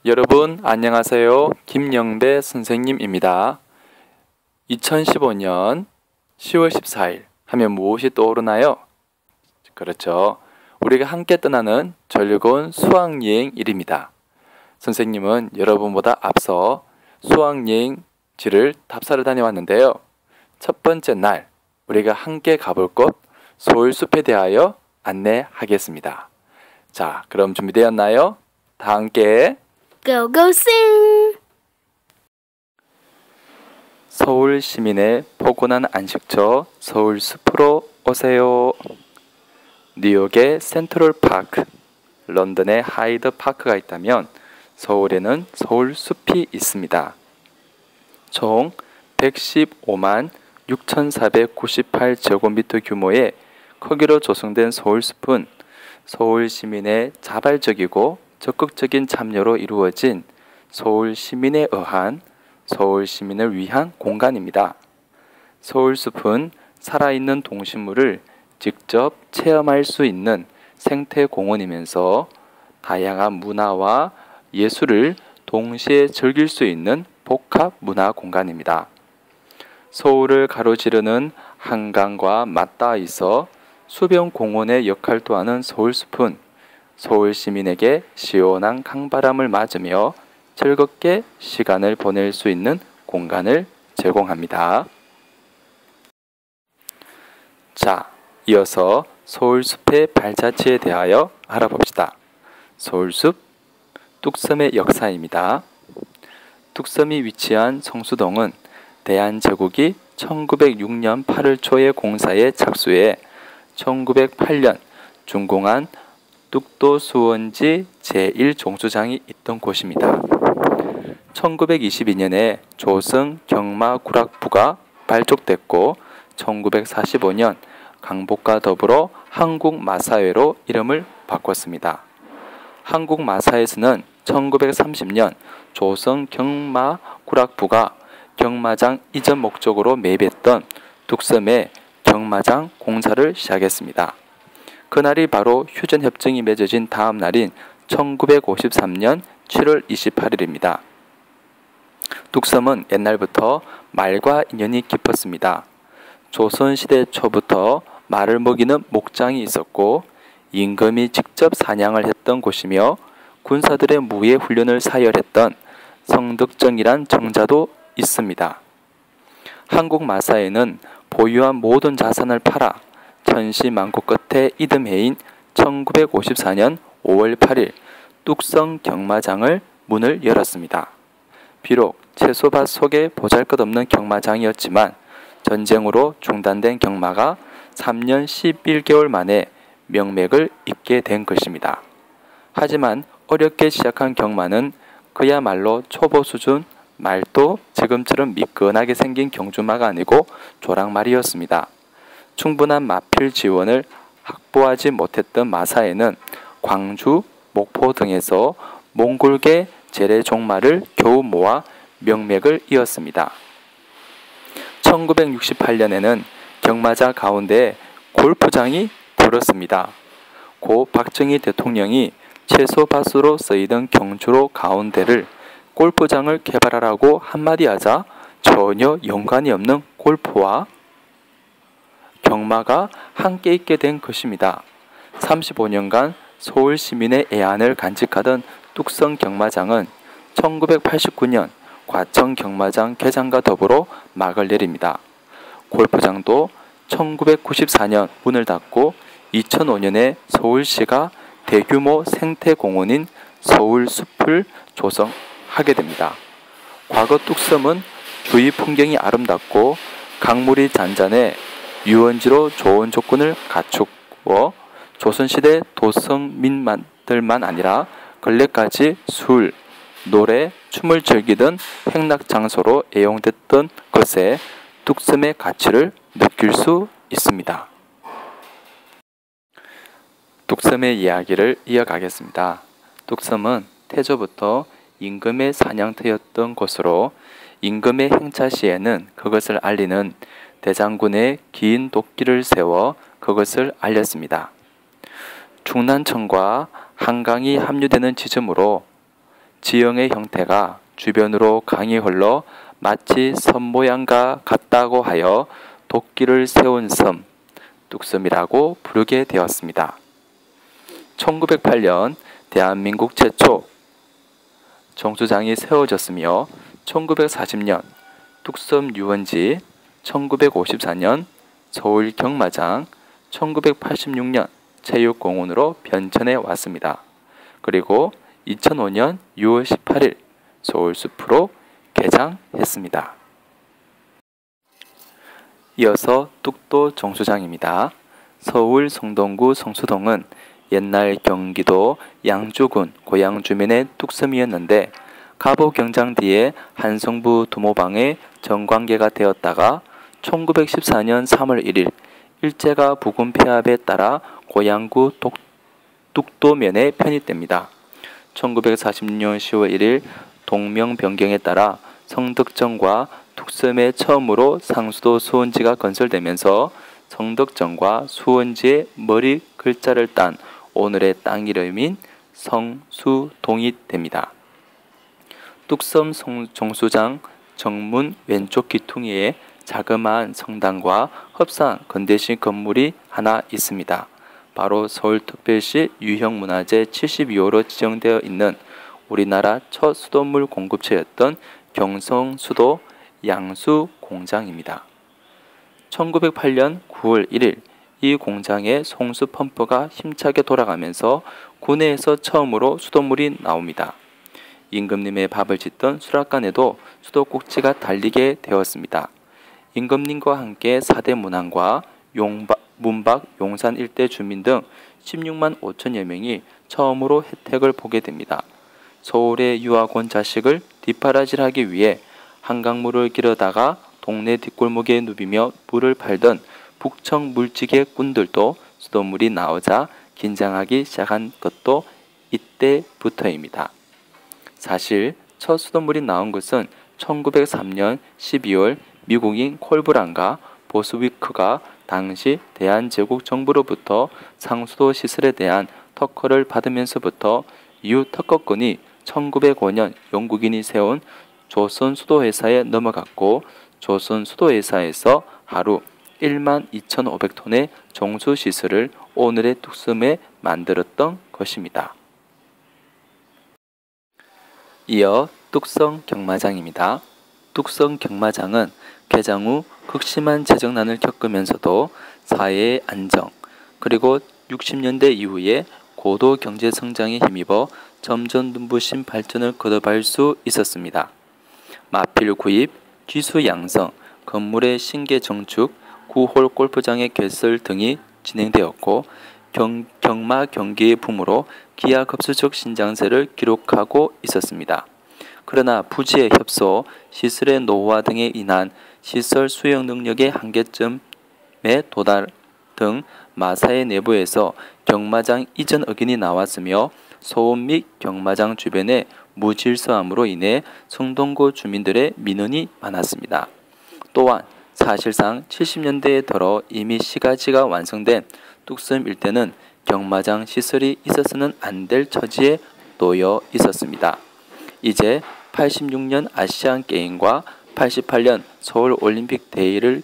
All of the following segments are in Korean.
여러분 안녕하세요. 김영배 선생님입니다. 2015년 10월 14일 하면 무엇이 떠오르나요? 그렇죠. 우리가 함께 떠나는 즐거운 수학여행일입니다. 선생님은 여러분보다 앞서 수학여행지를 답사를 다녀왔는데요. 첫 번째 날 우리가 함께 가볼 곳 서울숲에 대하여 안내하겠습니다. 자, 그럼 준비되었나요? 다 함께 Go go sing! 서울 시민의 포근한 안식처 서울숲으로 오세요. 뉴욕의 센트럴 파크, 런던의 하이드 파크가 있다면 서울에는 서울숲이 있습니다. 총 115만 6,498제곱미터 규모의 크기로 조성된 서울숲은 서울 시민의 자발적이고 적극적인 참여로 이루어진 서울 시민에 의한 서울 시민을 위한 공간입니다. 서울숲은 살아있는 동식물을 직접 체험할 수 있는 생태공원이면서 다양한 문화와 예술을 동시에 즐길 수 있는 복합 문화 공간입니다. 서울을 가로지르는 한강과 맞닿아 있어 수변공원의 역할도 하는 서울숲은 서울 시민에게 시원한 강바람을 맞으며 즐겁게 시간을 보낼 수 있는 공간을 제공합니다. 자, 이어서 서울숲의 발자취에 대하여 알아봅시다. 서울숲, 뚝섬의 역사입니다. 뚝섬이 위치한 성수동은 대한제국이 1906년 8월 초에 공사에 착수해 1908년 준공한 뚝도수원지 제1종수장이 있던 곳입니다. 1922년에 조성 경마구락부가 발족됐고 1945년 강북과 더불어 한국마사회로 이름을 바꿨습니다. 한국마사회에서는 1930년 조성 경마구락부가 경마장 이전 목적으로 매입했던 뚝섬에 경마장 공사를 시작했습니다. 그날이 바로 휴전협정이 맺어진 다음 날인 1953년 7월 28일입니다. 뚝섬은 옛날부터 말과 인연이 깊었습니다. 조선시대 초부터 말을 먹이는 목장이 있었고 임금이 직접 사냥을 했던 곳이며 군사들의 무예 훈련을 사열했던 성덕정이란 정자도 있습니다. 한국마사회는 보유한 모든 자산을 팔아 천시만고 끝에 이듬해인 1954년 5월 8일 뚝섬 경마장을 문을 열었습니다. 비록 채소밭 속에 보잘것없는 경마장이었지만 전쟁으로 중단된 경마가 3년 11개월 만에 명맥을 잇게 된 것입니다. 하지만 어렵게 시작한 경마는 그야말로 초보 수준 말도 지금처럼 미끈하게 생긴 경주마가 아니고 조랑말이었습니다. 충분한 마필 지원을 확보하지 못했던 마사회는 광주, 목포 등에서 몽골계 재래종마를 겨우 모아 명맥을 이었습니다. 1968년에는 경마장 가운데에 골프장이 들었습니다. 고 박정희 대통령이 채소밭으로 쓰이던 경주로 가운데를 골프장을 개발하라고 한마디 하자 전혀 연관이 없는 골프와 경마가 함께 있게 된 것입니다. 35년간 서울 시민의 애안을 간직하던 뚝섬 경마장은 1989년 과천 경마장 개장과 더불어 막을 내립니다. 골프장도 1994년 문을 닫고 2005년에 서울시가 대규모 생태공원인 서울숲을 조성하게 됩니다. 과거 뚝섬은 주위 풍경이 아름답고 강물이 잔잔해 유원지로 좋은 조건을 갖추고 조선시대 도성민들만 아니라 근래까지 술, 노래, 춤을 즐기던 행락장소로 애용됐던 것에 뚝섬의 가치를 느낄 수 있습니다. 뚝섬의 이야기를 이어가겠습니다. 뚝섬은 태조부터 임금의 사냥터였던 곳으로 임금의 행차 시에는 그것을 알리는 대장군의 긴 도끼를 세워 그것을 알렸습니다. 중난청과 한강이 합류되는 지점으로 지형의 형태가 주변으로 강이 흘러 마치 섬 모양과 같다고 하여 도끼를 세운 섬, 뚝섬이라고 부르게 되었습니다. 1908년 대한민국 최초 정수장이 세워졌으며 1940년 뚝섬 유원지, 1954년 서울 경마장, 1986년 체육공원으로 변천해 왔습니다. 그리고 2005년 6월 18일 서울숲으로 개장했습니다. 이어서 뚝도 정수장입니다. 서울 성동구 성수동은 옛날 경기도 양주군 고향 주민의 뚝섬이었는데 갑오경장 뒤에 한성부 두모방의 정관계가 되었다가 1914년 3월 1일 일제가 부군 폐합에 따라 고양구 뚝도면에 편입됩니다. 1946년 10월 1일 동명 변경에 따라 성덕정과 뚝섬에 처음으로 상수도 수원지가 건설되면서 성덕정과 수원지의 머리 글자를 딴 오늘의 땅 이름인 성수동이 됩니다. 뚝섬 정수장 정문 왼쪽 귀퉁이에 자그마한 성당과 흡사한 건대식 건물이 하나 있습니다. 바로 서울특별시 유형문화재 72호로 지정되어 있는 우리나라 첫 수돗물 공급처였던 경성수도 양수공장입니다. 1908년 9월 1일 이 공장의 송수 펌프가 힘차게 돌아가면서 구내에서 처음으로 수돗물이 나옵니다. 임금님의 밥을 짓던 수락관에도 수도꼭지가 달리게 되었습니다. 임금님과 함께 사대 문안과 문박, 용산 일대 주민 등 16만 5천여 명이 처음으로 혜택을 보게 됩니다. 서울에 유학 온 자식을 뒷바라지하기 위해 한강물을 길어다가 동네 뒷골목에 누비며 물을 팔던 북청 물지개 꾼들도 수돗물이 나오자 긴장하기 시작한 것도 이때부터입니다. 사실 첫 수돗물이 나온 것은 1903년 12월 미국인 콜브란과 보스위크가 당시 대한제국 정부로부터 상수도 시설에 대한 특허를 받으면서부터 이후 특허권이 1905년 영국인이 세운 조선수도회사에 넘어갔고 조선수도회사에서 하루 1만 2,500톤의 정수시설을 오늘의 뚝섬에 만들었던 것입니다. 이어 뚝섬 경마장입니다. 뚝섬 경마장은 개장 후 극심한 재정난을 겪으면서도 사회의 안정 그리고 60년대 이후에 고도 경제 성장에 힘입어 점점 눈부신 발전을 거듭할 수 있었습니다. 마필 구입, 기수 양성, 건물의 신계 정축, 9홀 골프장의 개설 등이 진행되었고 경마 경기의 붐으로 기하급수적 신장세를 기록하고 있었습니다. 그러나 부지의 협소, 시설의 노후화 등에 인한 시설 수용 능력의 한계점에 도달 등 마사의 내부에서 경마장 이전 의견이 나왔으며 소음 및 경마장 주변의 무질서함으로 인해 성동구 주민들의 민원이 많았습니다. 또한 사실상 70년대에 들어 이미 시가지가 완성된 뚝섬 일대는 경마장 시설이 있어서는 안 될 처지에 놓여 있었습니다. 이제 86년 아시안게임과 88년 서울올림픽 대회를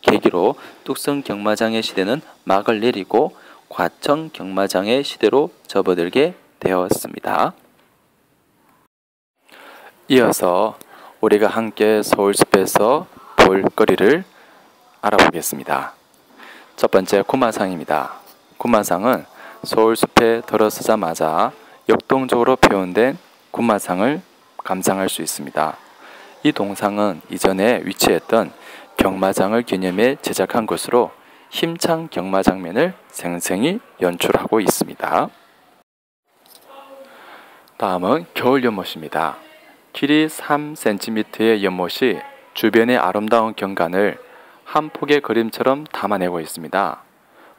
계기로 뚝섬 경마장의 시대는 막을 내리고 과천 경마장의 시대로 접어들게 되었습니다. 이어서 우리가 함께 서울숲에서 볼거리를 알아보겠습니다. 첫 번째 구마상입니다. 구마상은 서울숲에 들어서자마자 역동적으로 표현된 구마상을 감상할 수 있습니다. 이 동상은 이전에 위치했던 경마장을 기념해 제작한 것으로 힘찬 경마 장면을 생생히 연출하고 있습니다. 다음은 겨울 연못입니다. 길이 3cm의 연못이 주변의 아름다운 경관을 한 폭의 그림처럼 담아내고 있습니다.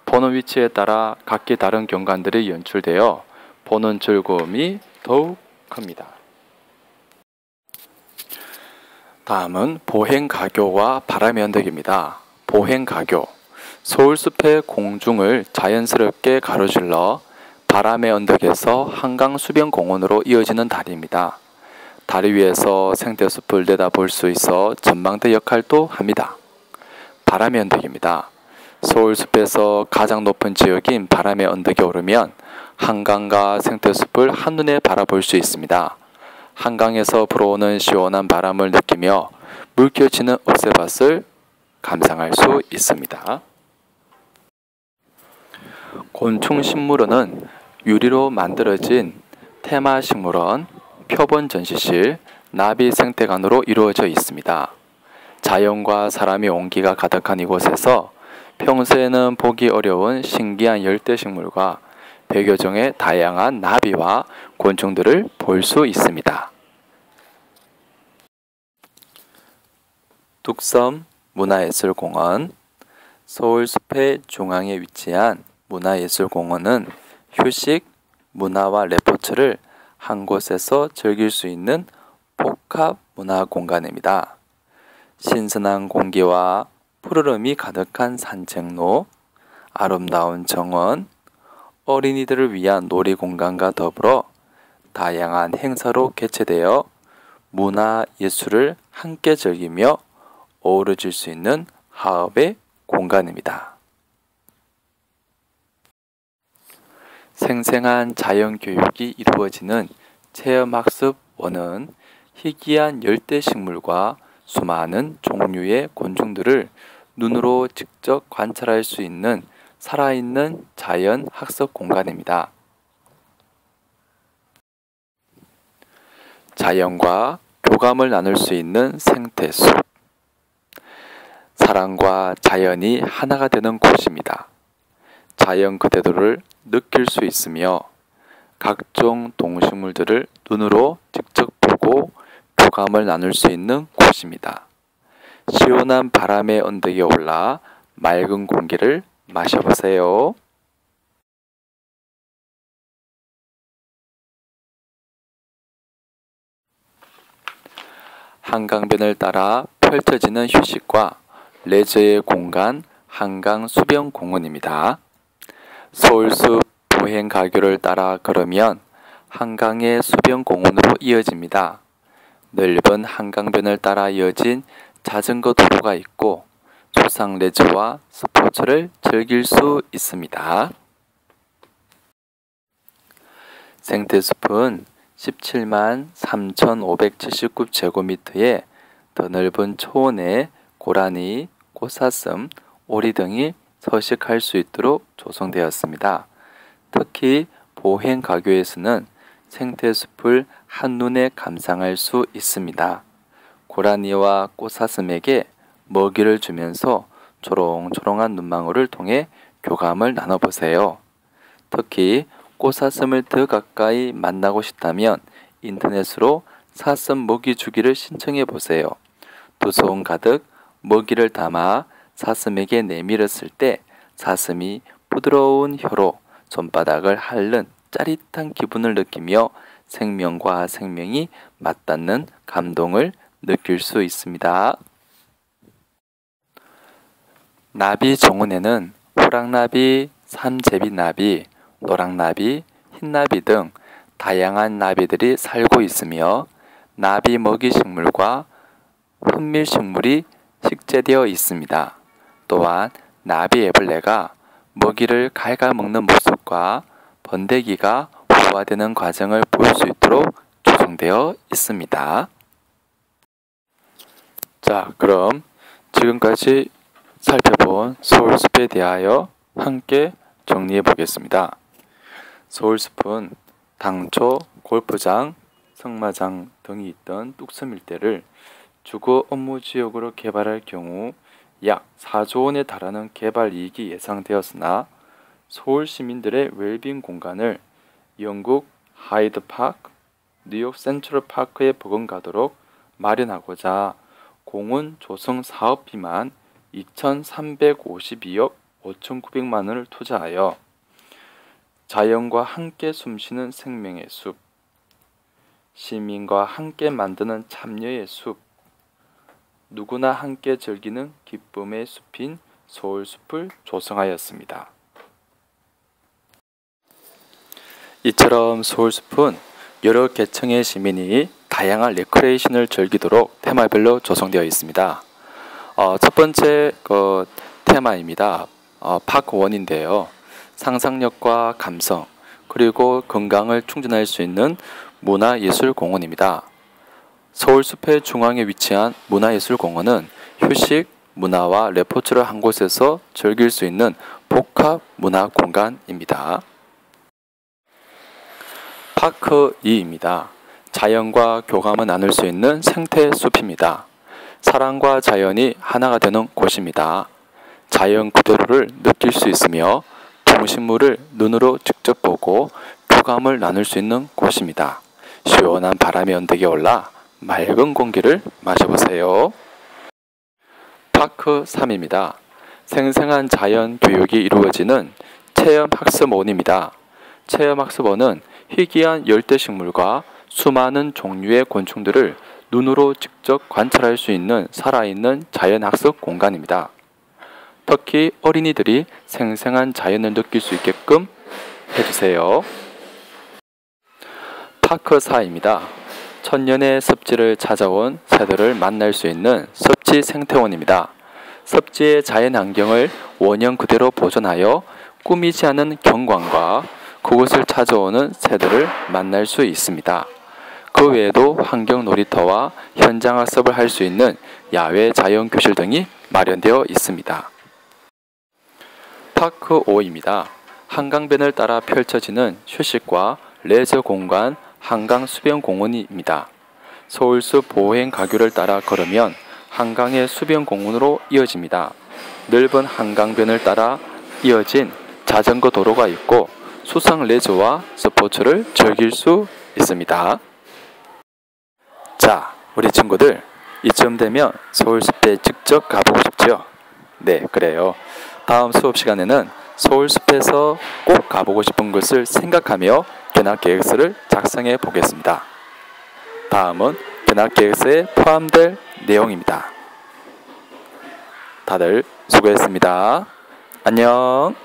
보는 위치에 따라 각기 다른 경관들이 연출되어 보는 즐거움이 더욱 큽니다. 다음은 보행가교와 바람의 언덕입니다. 보행가교, 서울숲의 공중을 자연스럽게 가로질러 바람의 언덕에서 한강 수변공원으로 이어지는 다리입니다. 다리 위에서 생태숲을 내다볼 수 있어 전망대 역할도 합니다. 바람의 언덕입니다. 서울숲에서 가장 높은 지역인 바람의 언덕에 오르면 한강과 생태숲을 한눈에 바라볼 수 있습니다. 한강에서 불어오는 시원한 바람을 느끼며 물결치는 억새밭을 감상할 수 있습니다. 곤충식물원은 유리로 만들어진 테마식물원, 표본 전시실, 나비 생태관으로 이루어져 있습니다. 자연과 사람의 온기가 가득한 이곳에서 평소에는 보기 어려운 신기한 열대식물과 100여 종의 다양한 나비와 곤충들을 볼 수 있습니다. 뚝섬 문화예술공원. 서울숲의 중앙에 위치한 문화예술공원은 휴식, 문화와 레포츠를 한 곳에서 즐길 수 있는 복합 문화 공간입니다. 신선한 공기와 푸르름이 가득한 산책로, 아름다운 정원, 어린이들을 위한 놀이공간과 더불어 다양한 행사로 개최되어 문화, 예술을 함께 즐기며 어우러질 수 있는 화합의 공간입니다. 생생한 자연교육이 이루어지는 체험학습원은 희귀한 열대식물과 수많은 종류의 곤충들을 눈으로 직접 관찰할 수 있는 살아있는 자연 학습 공간입니다. 자연과 교감을 나눌 수 있는 생태숲. 사람과 자연이 하나가 되는 곳입니다. 자연 그대로를 느낄 수 있으며 각종 동식물들을 눈으로 직접 보고 교감을 나눌 수 있는 곳입니다. 시원한 바람의 언덕에 올라 맑은 공기를 마셔보세요. 한강변을 따라 펼쳐지는 휴식과 레저의 공간 한강 수변공원입니다. 서울숲 보행가교를 따라 걸으면 한강의 수변공원으로 이어집니다. 넓은 한강변을 따라 이어진 자전거 도로가 있고 수상 레저와 스포츠를 즐길 수 있습니다. 생태숲은 17만 3,579제곱미터의 더 넓은 초원에 고라니, 꽃사슴, 오리 등이 서식할 수 있도록 조성되었습니다. 특히 보행가교에서는 생태숲을 한눈에 감상할 수 있습니다. 고라니와 꽃사슴에게 먹이를 주면서 초롱초롱한 눈망울을 통해 교감을 나눠보세요. 특히 꽃사슴을 더 가까이 만나고 싶다면 인터넷으로 사슴 먹이 주기를 신청해 보세요. 두 손 가득 먹이를 담아 사슴에게 내밀었을 때 사슴이 부드러운 혀로 손바닥을 핥는 짜릿한 기분을 느끼며 생명과 생명이 맞닿는 감동을 느낄 수 있습니다. 나비 정원에는 호랑나비, 삼제비나비, 노랑나비, 흰나비 등 다양한 나비들이 살고 있으며 나비 먹이식물과 훈밀식물이 식재되어 있습니다. 또한 나비 애벌레가 먹이를 갉아먹는 모습과 번데기가 부화되는 과정을 볼 수 있도록 조성되어 있습니다. 자, 그럼 지금까지 살펴본 서울숲에 대하여 함께 정리해 보겠습니다. 서울숲은 당초 골프장, 승마장 등이 있던 뚝섬 일대를 주거 업무 지역으로 개발할 경우 약 4조 원에 달하는 개발 이익이 예상되었으나 서울 시민들의 웰빙 공간을 영국 하이드 파크, 뉴욕 센트럴 파크에 버금가도록 마련하고자 공원 조성 사업비만 2,352억 5,900만 원을 투자하여 자연과 함께 숨쉬는 생명의 숲, 시민과 함께 만드는 참여의 숲, 누구나 함께 즐기는 기쁨의 숲인 서울숲을 조성하였습니다. 이처럼 서울숲은 여러 계층의 시민이 다양한 레크레이션을 즐기도록 테마별로 조성되어 있습니다. 첫 번째 테마입니다. 파크 1인데요. 상상력과 감성 그리고 건강을 충전할 수 있는 문화예술공원입니다. 서울숲의 중앙에 위치한 문화예술공원은 휴식, 문화와 레포츠를 한 곳에서 즐길 수 있는 복합 문화 공간입니다. 파크 2입니다. 자연과 교감을 나눌 수 있는 생태숲입니다. 사람과 자연이 하나가 되는 곳입니다. 자연 그대로를 느낄 수 있으며 동식물을 눈으로 직접 보고 교감을 나눌 수 있는 곳입니다. 시원한 바람이 언덕에 올라 맑은 공기를 마셔보세요. 파크 3입니다. 생생한 자연 교육이 이루어지는 체험학습원입니다. 체험학습원은 희귀한 열대식물과 수많은 종류의 곤충들을 눈으로 직접 관찰할 수 있는 살아있는 자연학습 공간입니다. 특히 어린이들이 생생한 자연을 느낄 수 있게끔 해주세요. 파크 4입니다. 천년의 습지를 찾아온 새들을 만날 수 있는 습지 생태원입니다. 습지의 자연 환경을 원형 그대로 보존하여 꾸미지 않은 경관과 그곳을 찾아오는 새들을 만날 수 있습니다. 그 외에도 환경 놀이터와 현장 학습을 할 수 있는 야외 자연 교실 등이 마련되어 있습니다. 파크 5입니다. 한강변을 따라 펼쳐지는 휴식과 레저 공간 한강수변공원입니다. 서울숲 보행 가교를 따라 걸으면 한강의 수변공원으로 이어집니다. 넓은 한강변을 따라 이어진 자전거 도로가 있고 수상 레저와 스포츠를 즐길 수 있습니다. 자, 우리 친구들 이쯤 되면 서울숲에 직접 가보고 싶죠? 네, 그래요. 다음 수업 시간에는 서울숲에서 꼭 가보고 싶은 곳을 생각하며 견학계획서를 작성해 보겠습니다. 다음은 견학계획서에 포함될 내용입니다. 다들 수고했습니다. 안녕.